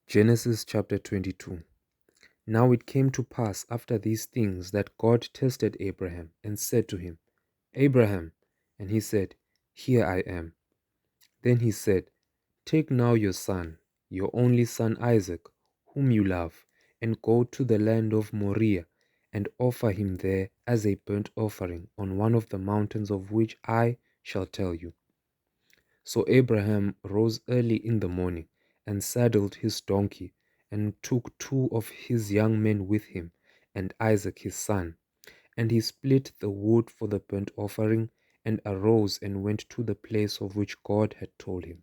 Genesis chapter 22. Now it came to pass after these things that God tested Abraham and said to him, Abraham. And he said, Here I am. Then he said, Take now your son, your only son Isaac, whom you love, and go to the land of Moriah, and offer him there as a burnt offering on one of the mountains of which I shall tell you. So Abraham rose early in the morning, and saddled his donkey, and took 2 of his young men with him, and Isaac his son. And he split the wood for the burnt offering, and arose and went to the place of which God had told him.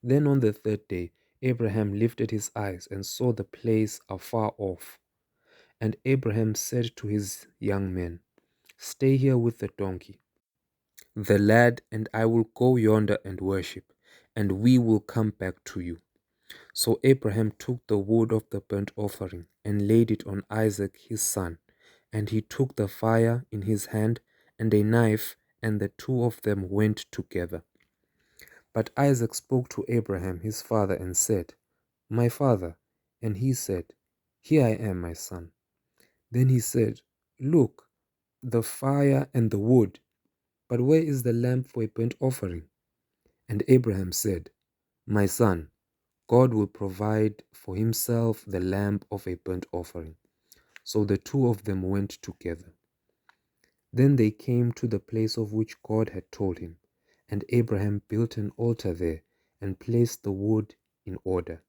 Then on the 3rd day Abraham lifted his eyes and saw the place afar off. And Abraham said to his young men, Stay here with the donkey. The lad and I will go yonder and worship, and we will come back to you. So Abraham took the wood of the burnt offering and laid it on Isaac his son, and he took the fire in his hand and a knife, and the 2 of them went together. But Isaac spoke to Abraham his father and said, My father. And he said, Here I am, my son. Then he said, Look, the fire and the wood, but where is the lamb for a burnt offering? And Abraham said, My son, God will provide for himself the lamb of a burnt offering. So the 2 of them went together. Then they came to the place of which God had told him, and Abraham built an altar there and placed the wood in order.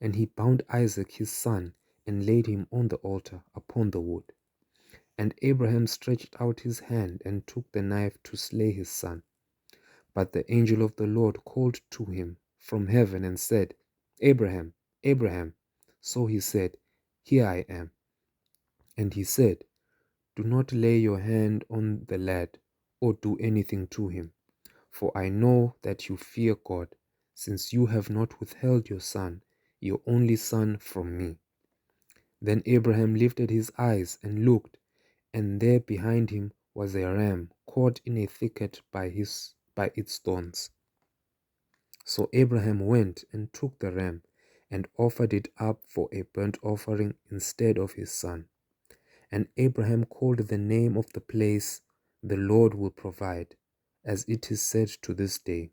And he bound Isaac his son and laid him on the altar upon the wood. And Abraham stretched out his hand and took the knife to slay his son. But the angel of the Lord called to him from heaven and said, Abraham, Abraham. So he said, Here I am. And he said, Do not lay your hand on the lad or do anything to him, for I know that you fear God, since you have not withheld your son, your only son, from me. Then Abraham lifted his eyes and looked, and there behind him was a ram caught in a thicket by its thorns. So Abraham went and took the ram and offered it up for a burnt offering instead of his son. And Abraham called the name of the place, The Lord will provide, as it is said to this day,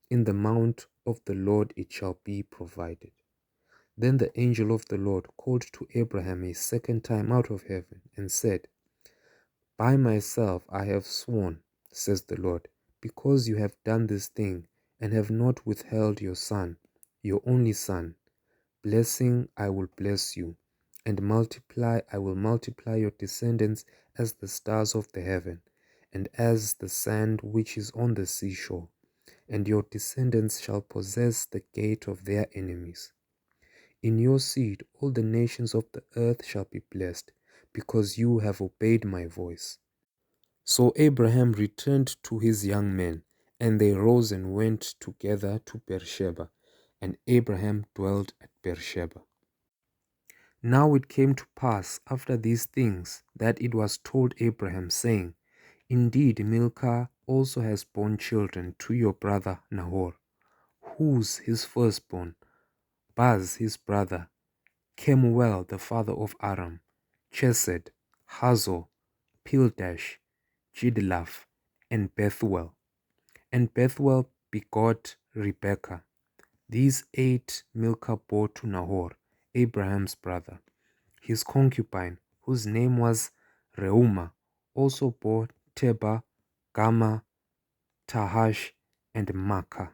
In the mount of the Lord it shall be provided. Then the angel of the Lord called to Abraham a second time out of heaven and said, By myself I have sworn, says the Lord, because you have done this thing and have not withheld your son, your only son. Blessing I will bless you, and I will multiply your descendants as the stars of the heaven, and as the sand which is on the seashore. And your descendants shall possess the gate of their enemies. In your seed all the nations of the earth shall be blessed, because you have obeyed my voice. So Abraham returned to his young men, and they rose and went together to Beersheba, and Abraham dwelt at Beersheba. Now it came to pass after these things that it was told Abraham, saying, Indeed, Milcah also has borne children to your brother Nahor, Huz his firstborn, Buz his brother, Kemuel the father of Aram, Chesed, Hazor, Pildash, Jidlaph, and Bethuel. And Bethuel begot Rebekah. These 8 Milcah bore to Nahor, Abraham's brother. His concubine, whose name was Reumah, also bore Teba, Gama, Tahash, and Makkah.